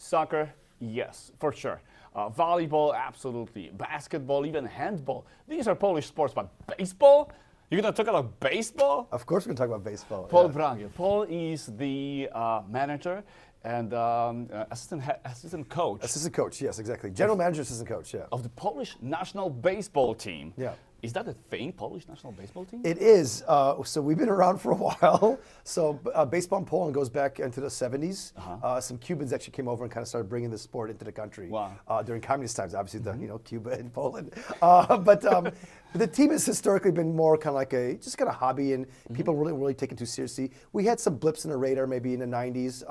Soccer, yes, for sure. Volleyball, absolutely. Basketball, even handball. These are Polish sports, but baseball? You're going to talk about baseball? Of course we're going to talk about baseball. Baul Bragiel. Paul is the manager and assistant coach. Assistant coach, yes, exactly. General manager, assistant coach, yeah. Of the Polish national baseball team. Yeah. Is that a thing, Polish national baseball team? It is. So we've been around for a while. So baseball in Poland goes back into the 70s. Some Cubans actually came over and kind of started bringing the sport into the country. Wow. During communist times, obviously, Cuba and Poland. But the team has historically been more kind of like just kind of hobby, and people really taken too seriously. We had some blips in the radar maybe in the 90s,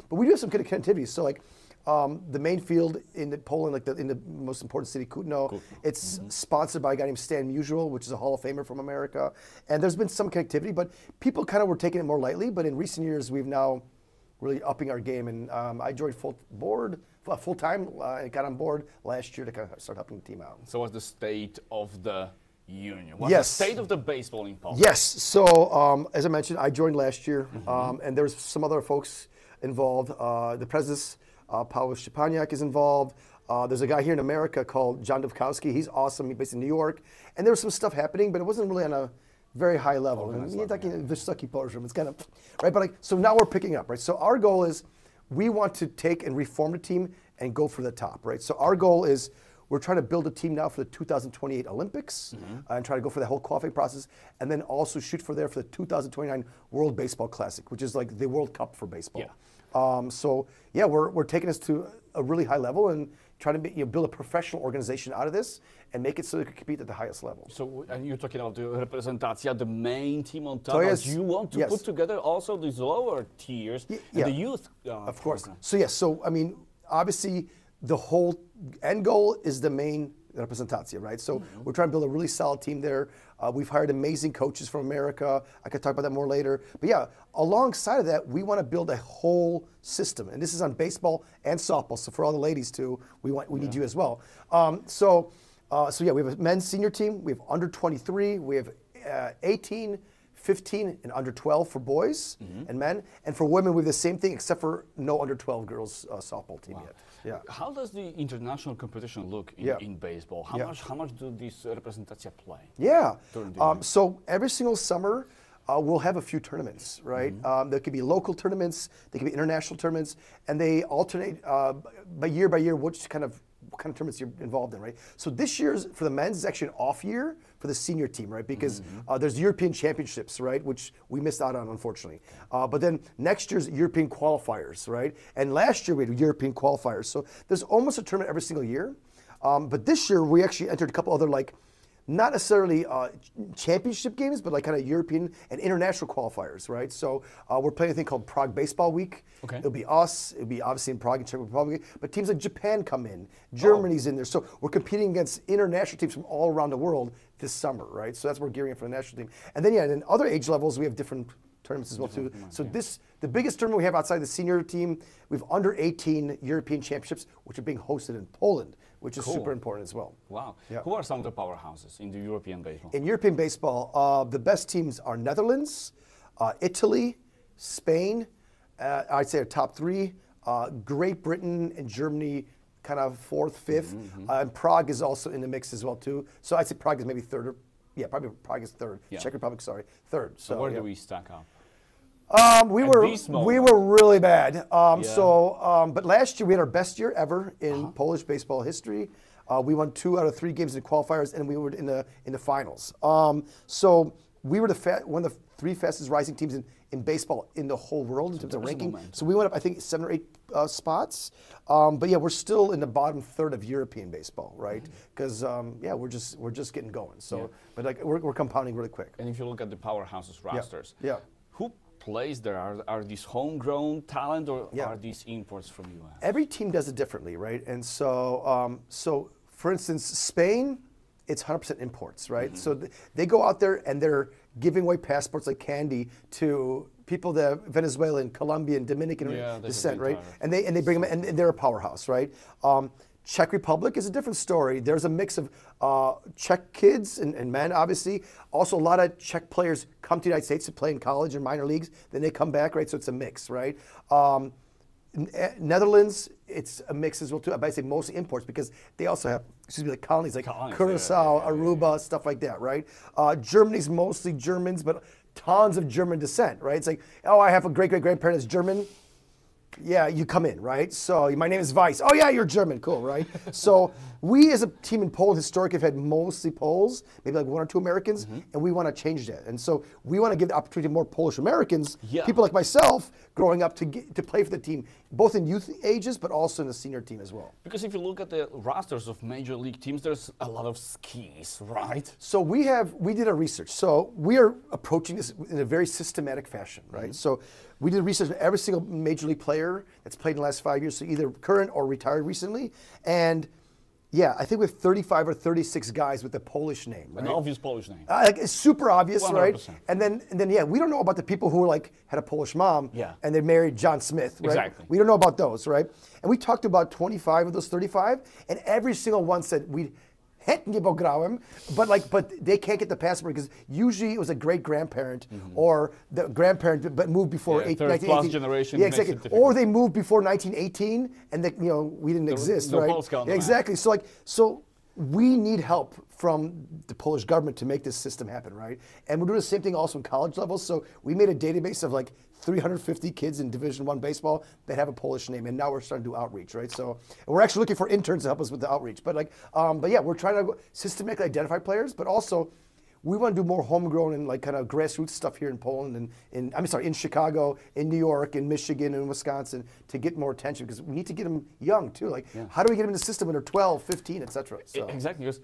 but we do have some kind of connectivity. So like, the main field in Poland, like in the most important city, Kutno, it's sponsored by a guy named Stan Musial, which is a Hall of Famer from America. And there's been some connectivity, but people kind of were taking it more lightly. But in recent years, we've now really upping our game. And I joined full-time, and got on board last year to kind of start helping the team out. So what's the state of the union? What's Yes. the state of the baseball in Poland? Yes. So as I mentioned, I joined last year, and there's some other folks involved. The president, Paweł Szczepaniak, is involved. There's a guy here in America called John Dowkowski. He's awesome. He's based in New York. And there was some stuff happening, but it wasn't really on a very high level. It's kind of, right? But so now we're picking up, right? So our goal is we want to take and reform the team and go for the top, right? So our goal is we're trying to build a team now for the 2028 Olympics and try to go for the whole qualifying process, and then also shoot for the 2029 World Baseball Classic, which is like the World Cup for baseball. Yeah. So yeah, we're taking us to a really high level and trying to build a professional organization out of this and make it so they can compete at the highest level. So, and you're talking about the Reprezentacja, the main team on top. So yes, you want to put together also these lower tiers, and the youth. Of course. So yes. So I mean, obviously, the whole end goal is the main Reprezentacja, right? So we're trying to build a really solid team there. We've hired amazing coaches from America. I could talk about that more later. But yeah, alongside of that, we want to build a whole system. And this is on baseball and softball. So for all the ladies too, we need you as well. So yeah, we have a men's senior team. We have under 23. We have 18, 15, and under 12 for boys and men. And for women, we have the same thing, except for no under 12 girls softball team yet. Yeah. How does the international competition look in baseball? How much do these Reprezentacja play? Yeah. So every single summer, we'll have a few tournaments, right? There could be local tournaments, there could be international tournaments, and they alternate by year what kind of tournaments you're involved in, right? So this year's, for the men's, is actually an off year for the senior team, right? Because there's European Championships, right? Which we missed out on, unfortunately. But then next year's European qualifiers, right? And last year we had European qualifiers. So there's almost a tournament every single year. But this year we actually entered a couple other, like, not necessarily championship games, but like kind of European and international qualifiers, right? So we're playing a thing called Prague Baseball Week. Okay. It'll be us. It'll be obviously in Prague and Czech Republic. But teams like Japan come in. Germany's in there. So we're competing against international teams from all around the world this summer, right? So that's what we're gearing up for the national team. And then, yeah, and in other age levels, we have different tournaments as well, too. So the biggest tournament we have outside the senior team, we have under 18 European championships, which are being hosted in Poland, which is super important as well. Wow. Yeah. Who are some of the powerhouses in the European baseball? In European baseball, the best teams are Netherlands, Italy, Spain, I'd say our top three, Great Britain and Germany kind of fourth, fifth, and Prague is also in the mix as well too. So I'd say Prague is maybe third, or probably Prague is third. Yeah. Czech Republic, sorry, third. So where do we stack up? We were really bad. But last year we had our best year ever in Polish baseball history. We won 2 out of 3 games in qualifiers, and we were in the finals. So we were one of the 3 fastest rising teams in baseball in the whole world in terms of ranking. So we went up, I think, 7 or 8 spots. But yeah, we're still in the bottom third of European baseball, right? Because yeah, we're just getting going. So, but like we're compounding really quick. And if you look at the powerhouses rosters, who plays there? Are these homegrown talent, or are these imports from US? Every team does it differently, right? And so, so for instance, Spain, it's 100% imports, right? So they go out there and they're giving away passports like candy to people that Venezuelan, Colombian, Dominican descent, right? And they bring them, and they're a powerhouse, right? Czech Republic is a different story. There's a mix of Czech kids and men, obviously. Also, a lot of Czech players come to the United States to play in college or minor leagues. Then they come back, right? So it's a mix, right? Netherlands it's a mix as well too. But I say mostly imports because they also have, like colonies like Colonies, Curacao, Aruba, stuff like that, right? Germany's mostly Germans, but tons of German descent, right? It's like, oh, I have a great-great-grandparent that's German. Yeah, you come in, right? So my name is Weiss. Oh yeah, you're German, cool, right? So we as a team in Poland historically have had mostly Poles, maybe like 1 or 2 Americans, and we want to change that. And so we want to give the opportunity to more Polish Americans, people like myself, growing up to play for the team, both in youth ages, but also in the senior team as well. Because if you look at the rosters of major league teams, there's a lot of skis, right? So we did our research. So we are approaching this in a very systematic fashion, right? So we did research on every single major league player that's played in the last 5 years, so either current or retired recently. And yeah, I think we have 35 or 36 guys with a Polish name, right? An obvious Polish name. Like it's super obvious, 100%. Right? And then yeah, we don't know about the people who like had a Polish mom and they married John Smith, right? Exactly. We don't know about those, right? And we talked to about 25 of those 35, and every single one said we chętnie pograłem, but they can't get the passport because usually it was a great-grandparent or the grandparent but moved before 1918. Generation. Yeah, exactly. Or they moved before 1918 and they, we didn't exist, right? Polska on the exactly. So we need help from the Polish government to make this system happen, right? And we're doing the same thing also in college levels. So we made a database of like 350 kids in Division I baseball that have a Polish name, and now we're starting to do outreach, right? So we're actually looking for interns to help us with the outreach. But yeah, we're trying to systematically identify players, but also we want to do more homegrown and like kind of grassroots stuff here in Poland and in Chicago, in New York, in Michigan, and Wisconsin to get more attention because we need to get them young too. Like, how do we get them in the system when they're 12, 15, etc.? So. Exactly. Because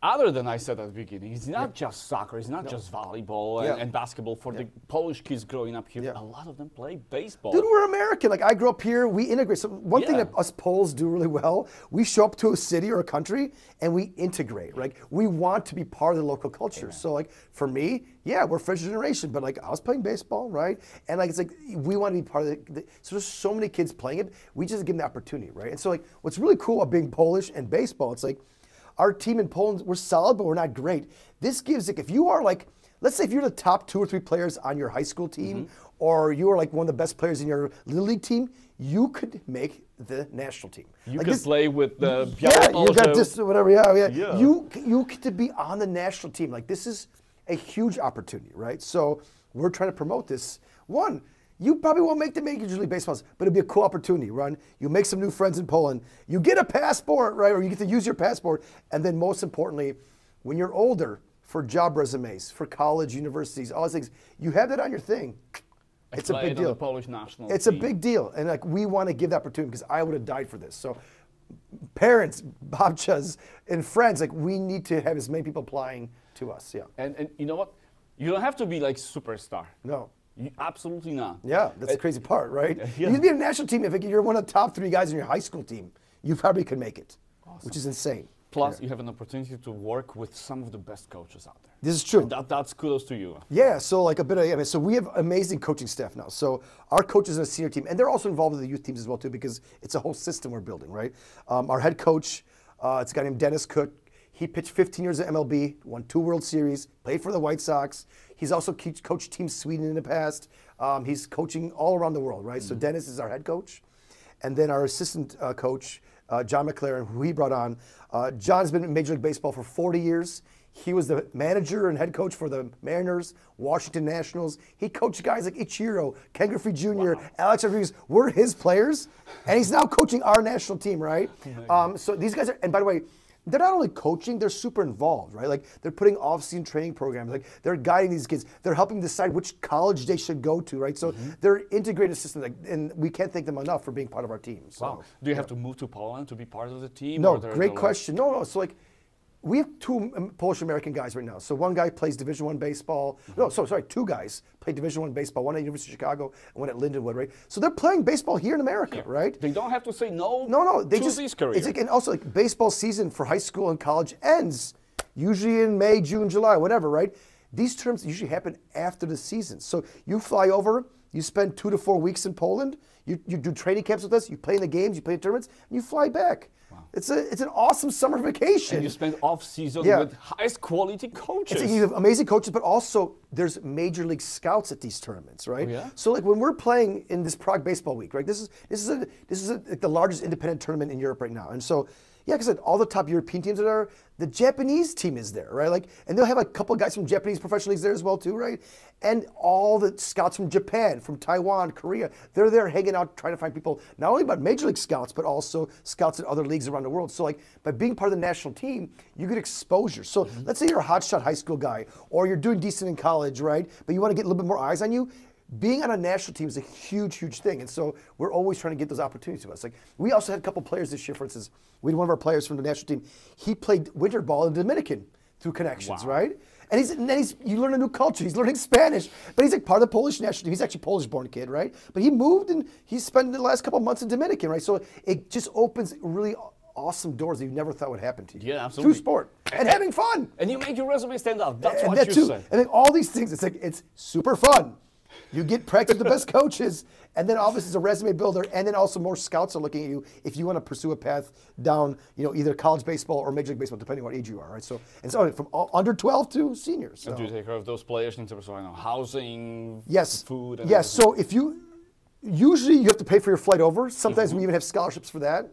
other than I said at the beginning, it's not just soccer, it's not just volleyball and basketball. For the Polish kids growing up here, a lot of them play baseball. Dude, we're American. Like I grew up here, we integrate. So one thing that us Poles do really well, we show up to a city or a country and we integrate. Like we want to be part of the local culture. So like for me, we're first generation, but like I was playing baseball, right? And like it's like we want to be part of so there's so many kids playing it. We just give them the opportunity, right? And so like what's really cool about being Polish and baseball, it's like our team in Poland, we're solid, but we're not great. This gives, like, if you are like, let's say if you're the top 2 or 3 players on your high school team, or you are like one of the best players in your little league team, you could make the national team. You like could play with the you got this, whatever, You get to be on the national team. Like, this is a huge opportunity, right? So we're trying to promote this. One, you probably won't make the Major League Baseballs, but it'll be a cool opportunity, Ron. You make some new friends in Poland. You get a passport, right? Or you get to use your passport. And then most importantly, when you're older, for job resumes, for college, universities, all those things, you have that on your thing. It's a big deal. The Polish national it's team. A big deal. And like we want to give that opportunity because I would have died for this. So parents, babchas, and friends, like we need to have as many people applying to us. And you know what? You don't have to be like superstar. No. Absolutely not. Yeah, that's the crazy part, right? You can be in a national team if you're one of the top 3 guys in your high school team. You probably could make it, which is insane. Plus, you have an opportunity to work with some of the best coaches out there. This is true. And that's kudos to you. Yeah, so like a bit of, so we have amazing coaching staff now. So our coaches in a senior team, and they're also involved with the youth teams as well too, because it's a whole system we're building, right? Our head coach, it's a guy named Dennis Cook. He pitched 15 years at MLB, won 2 World Series, played for the White Sox. He's also coached Team Sweden in the past. He's coaching all around the world, right? So Dennis is our head coach. And then our assistant coach, John McLaren, who he brought on. John's been in Major League Baseball for 40 years. He was the manager and head coach for the Mariners, Washington Nationals. He coached guys like Ichiro, Ken Griffey Jr., Alex Rodriguez. We're his players. And he's now coaching our national team, right? So these guys are, and by the way, they're not only coaching, they're super involved, right? Like they're putting off-season training programs, like they're guiding these kids. They're helping decide which college they should go to, right? So they're integrated systems, like, and we can't thank them enough for being part of our team. So, wow. Do you have to move to Poland to be part of the team? No, great question. No. So like, we have 2 Polish-American guys right now. So one guy plays Division I baseball. No, 2 guys play Division I baseball. One at University of Chicago and one at Lindenwood, right? So they're playing baseball here in America, right? They don't have to say no. No. They to just this career. It's like, and also like baseball season for high school and college ends usually in May, June, July, whatever, right? These terms usually happen after the season. So you fly over. You spend 2 to 4 weeks in Poland. You do training camps with us. You play in the games. You play in tournaments, and you fly back. Wow. It's an awesome summer vacation. And you spend off season with highest quality coaches. You have amazing coaches, but also there's major league scouts at these tournaments, right? Oh, yeah? So like when we're playing in this Prague Baseball Week, right? This is like the largest independent tournament in Europe right now, and so. Yeah, because all the top European teams are there. The Japanese team is there, right? Like, and they'll have a couple of guys from Japanese professional leagues there as well too, right? And all the scouts from Japan, from Taiwan, Korea, they're there hanging out, trying to find people not only about major league scouts, but also scouts in other leagues around the world. So, like, by being part of the national team, you get exposure. So, let's say you're a hotshot high school guy, or you're doing decent in college, right? But you want to get a little bit more eyes on you. Being on a national team is a huge, huge thing. And so we're always trying to get those opportunities to us. Like, we also had a couple players this year, for instance. We had one of our players from the national team. He played winter ball in the Dominican through connections, right? And then you learn a new culture. He's learning Spanish, but he's like part of the Polish national team. He's actually a Polish-born kid, right? But he moved and he spent the last couple of months in Dominican, right? So it just opens really awesome doors that you never thought would happen to you. Yeah, absolutely. Through sport and having fun. And you make your resume stand out. That's and what that you too. say. And then all these things, it's super fun. You get practice with the best coaches, and then obviously it's a resume builder, and then also more scouts are looking at you if you want to pursue a path down, either college baseball or Major League Baseball, depending on what age you are, right? So, and so from under 12 to seniors. So. And do you take care of those players in terms of housing, food? And yes. So if usually you have to pay for your flight over. Sometimes we even have scholarships for that.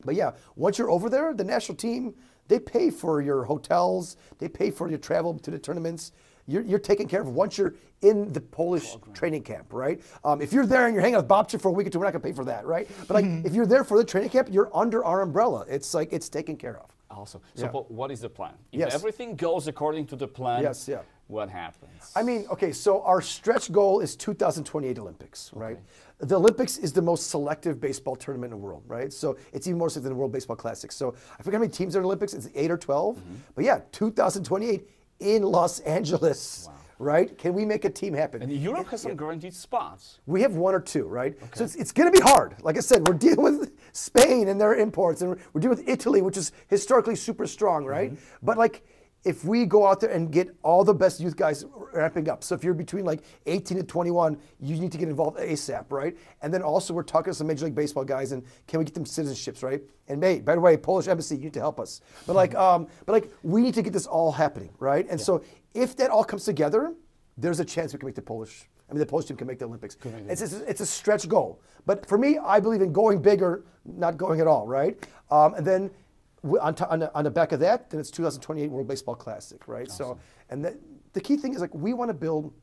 But yeah, once you're over there, the national team, they pay for your hotels, they pay for your travel to the tournaments. You're taken care of once you're in the Polish training camp, right? If you're there and you're hanging out with Babcha for a week or two, we're not gonna pay for that, right? But like, if you're there for the training camp, you're under our umbrella. It's like, it's taken care of. Awesome. So what is the plan? If everything goes according to the plan, what happens? I mean, okay, so our stretch goal is 2028 Olympics, right? The Olympics is the most selective baseball tournament in the world, right? So it's even more so than the World Baseball Classic. So I forget how many teams are in the Olympics, it's 8 or 12. But yeah, 2028 in Los Angeles, right? Can we make a team happen? And Europe has some guaranteed spots. We have 1 or 2, right? So it's going to be hard. Like I said, we're dealing with Spain and their imports, and we're dealing with Italy, which is historically super strong, right? But like, if we go out there and get all the best youth guys ramping up, so if you're between like 18 and 21, you need to get involved ASAP, right? And then also we're talking to some Major League Baseball guys, and can we get them citizenships, right? And by the way, Polish embassy, you need to help us. But like, we need to get this all happening, right? And so if that all comes together, there's a chance we can make the Polish team can make the Olympics. It's a stretch goal. But for me, I believe in going big or not going at all, right? And then on the back of that, then it's 2028 World Baseball Classic, right? Awesome. So, and the key thing is, like, we want to build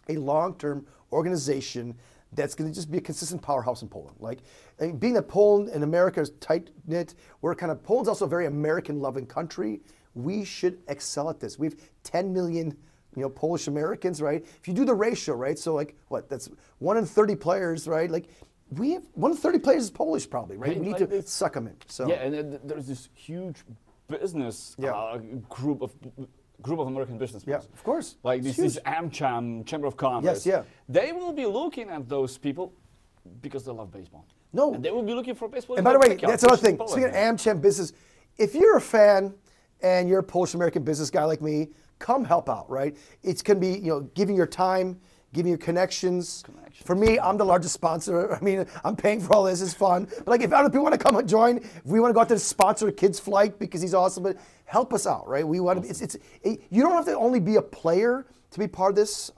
a long-term organization that's going to just be a consistent powerhouse in Poland. Like, being that Poland and America is tight-knit, Poland's also a very American-loving country. We should excel at this. We have 10 million Polish Americans, right? If you do the ratio, right? So like, that's 1 in 30 players, right? Like, we have 1 in 30 players is Polish, probably, right? We need to suck them in. So yeah, and there's this huge business group of American business people. Yeah, of course. Like this AmCham, Chamber of Commerce. Yes, They will be looking at those people because they love baseball. No. And they will be looking for baseball. And by the way, that's another thing. Speaking of AmCham business, if you're a fan and you're a Polish American business guy like me, come help out, right? It's going to be, giving your time, giving your connections. For me, I'm the largest sponsor. I mean, I'm paying for all this. It's fun. But like, if other people want to come and join, if we want to go out there to sponsor a kid's flight because he's awesome, but help us out, right? We want to. You don't have to only be a player to be part of this.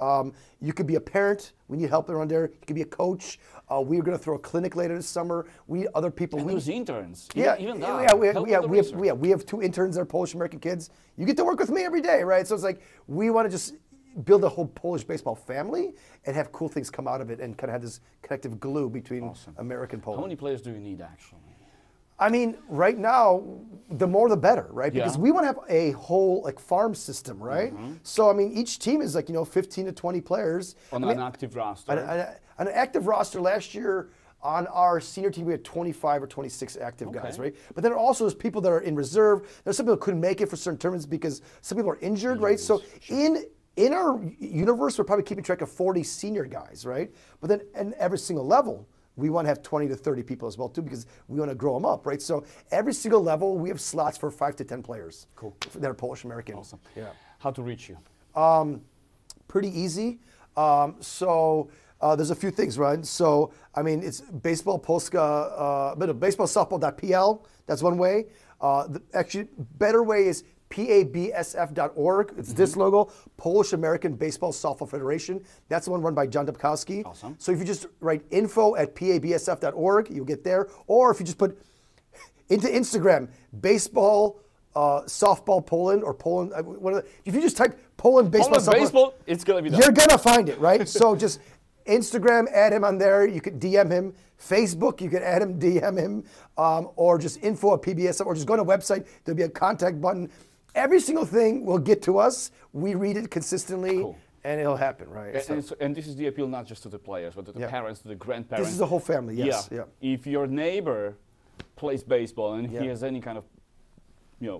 You could be a parent. We need help around there. You could be a coach. We're going to throw a clinic later this summer. We need other people. And those interns. We have 2 interns that are Polish American kids. You get to work with me every day, right? So it's like, we want to just build a whole Polish baseball family and have cool things come out of it and kind of have this connective glue between America and Poland. How many players do you need, actually? I mean, right now, the more the better, right? Because we want to have a whole farm system, right? So I mean, each team is 15 to 20 players on an active roster. An active roster last year. On our senior team, we had 25 or 26 active guys, right? But then also there's people that are in reserve. There's some people who couldn't make it for certain tournaments because some people are injured, right? So in our universe, we're probably keeping track of 40 senior guys, right? But then in every single level, we want to have 20 to 30 people as well too, because we want to grow them up, right? So every single level, we have slots for 5 to 10 players. Cool. That are Polish American. Awesome. Yeah. How to reach you? Pretty easy. So There's a few things, right? So, I mean, it's baseball Polska, baseball softball.pl. That's one way. Actually, better way is pabsf.org. It's this logo, Polish American Baseball Softball Federation. That's the one run by John Dubkowski. Awesome. So if you just write info@pabsf.org, you'll get there. Or if you just put into Instagram, baseball, softball Poland, or Poland, if you just type Poland baseball Poland softball, baseball, it's going to be there. you're going to find it, right? So just Instagram, add him on there. You could DM him. Facebook, you can add him, DM him, or just info@pbsf, or just go to the website. There'll be a contact button. Every single thing will get to us. We read it consistently, Cool. and it'll happen, right? And this is the appeal not just to the players, but to the parents, to the grandparents. This is the whole family, yes. Yeah. If your neighbor plays baseball and he has any kind of,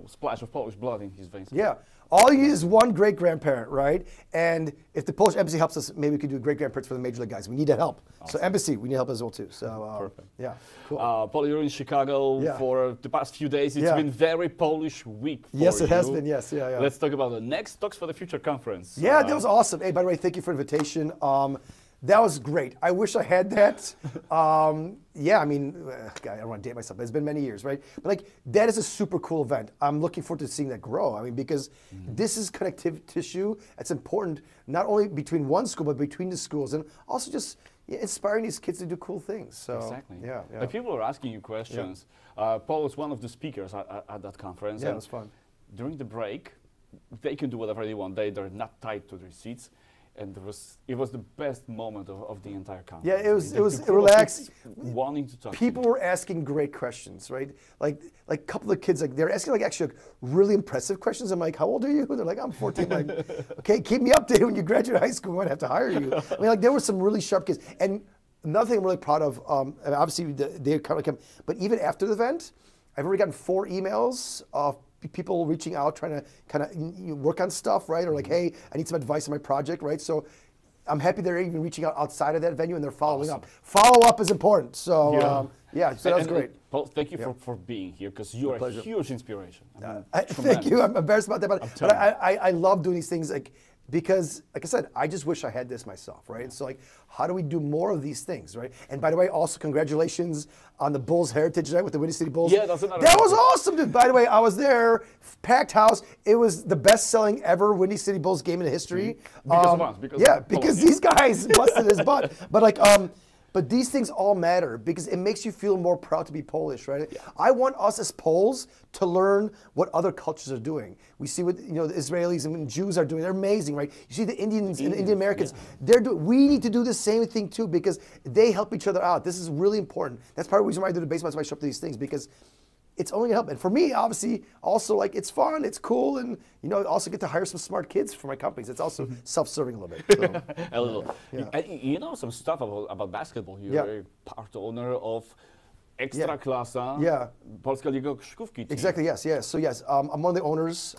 splash of Polish blood in his veins. Yeah. All you need is one great grandparent, right? And if the Polish embassy helps us, maybe we could do great grandparents for the major league guys. We need that help. Awesome. So embassy, we need help as well too. So perfect. Yeah, cool. Paul, you're in Chicago for the past few days. It's been very Polish week for Yes, it you. has been. Yes, yeah. Let's talk about the next Talks for the Future conference. Yeah, that was awesome. Hey, by the way, thank you for the invitation. That was great. I wish I had that. Yeah, I mean, God, I don't want to date myself, but it's been many years, right? But like, that is a super cool event. I'm looking forward to seeing that grow. I mean, because this is connective tissue. It's important not only between one school, but between the schools, and also just inspiring these kids to do cool things. So, exactly. Yeah. Like, people are asking you questions. Paul was one of the speakers at that conference. Yeah, and it was fun. During the break, they can do whatever they want. They're not tied to their seats. And it was the best moment of the entire conference. Yeah, it was relaxed. Wanting to talk. People were asking great questions, right? Like a couple of kids, like they're asking actually really impressive questions. I'm like, how old are you? They're like, I'm 14. Like, okay, keep me updated when you graduate high school. We might have to hire you. I mean, like there were some really sharp kids. And another thing I'm really proud of, and obviously they kind of come, but even after the event, I've already gotten 4 emails of people reaching out, trying to kind of work on stuff, right? Or like, hey, I need some advice on my project, right? So I'm happy they're even reaching out outside of that venue and they're following up. Follow up is important. So so that was great. Paul, thank you for being here, because you are a huge inspiration. Thank you. I'm embarrassed about that, but I love doing these things because, like I said, I just wish I had this myself, right? And so, like, how do we do more of these things, right? And by the way, also congratulations on the Bulls Heritage Night with the Windy City Bulls. Yeah, that's another. That was awesome, dude. By the way, I was there, packed house. It was the best-selling ever Windy City Bulls game in history. Because of us. Because these guys busted his butt. But like, but these things all matter because it makes you feel more proud to be Polish, right? Yeah. I want us as Poles to learn what other cultures are doing. We see what the Israelis and Jews are doing. They're amazing, right? You see the Indians and Indian Americans. They're we need to do the same thing too because they help each other out. This is really important. That's part of the reason why I do the baseball. That's why I show up to these things because it's only gonna help. And for me, obviously, also like it's fun, it's cool, and also get to hire some smart kids for my companies. It's also self-serving a little bit. So. A little. Yeah. You know some stuff about basketball. You're a part owner of Ekstraklasa, Polska Liga Koszykówki team. Exactly. Yes. Yes. So yes, I'm one of the owners.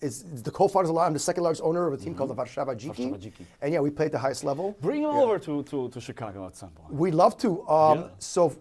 It's the co-founders. I'm the second largest owner of a team called the Warszawa Dziki. And yeah, we play at the highest level. Bring them over to Chicago at some point. We'd love to. So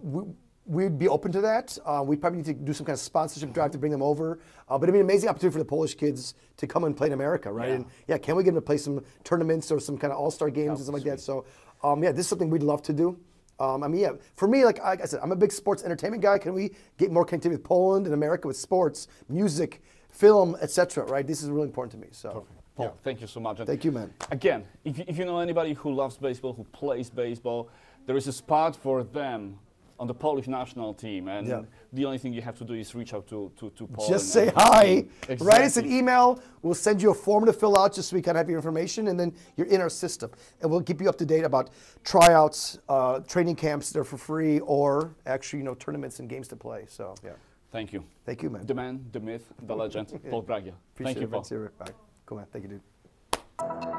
we'd be open to that. We probably need to do some kind of sponsorship drive to bring them over. But it'd be an amazing opportunity for the Polish kids to come and play in America, right? And can we get them to play some tournaments or some kind of all-star games and stuff like that? So this is something we'd love to do. For me, like I said, I'm a big sports entertainment guy. Can we get more connectivity with Poland and America with sports, music, film, etc., right? This is really important to me. So. Perfect. Paul, thank you so much. Thank you, man. Again, if you know anybody who loves baseball, who plays baseball, there is a spot for them on the Polish national team, and the only thing you have to do is reach out to Paul. Just say hi, write us an email, we'll send you a form to fill out just so we can have your information, and then you're in our system. And we'll keep you up to date about tryouts, training camps that are for free, or actually, tournaments and games to play. So, Thank you. Thank you, man. The man, the myth, the legend, Baul Bragiel. Thank you, Paul. Bye. Cool, man. Thank you, dude.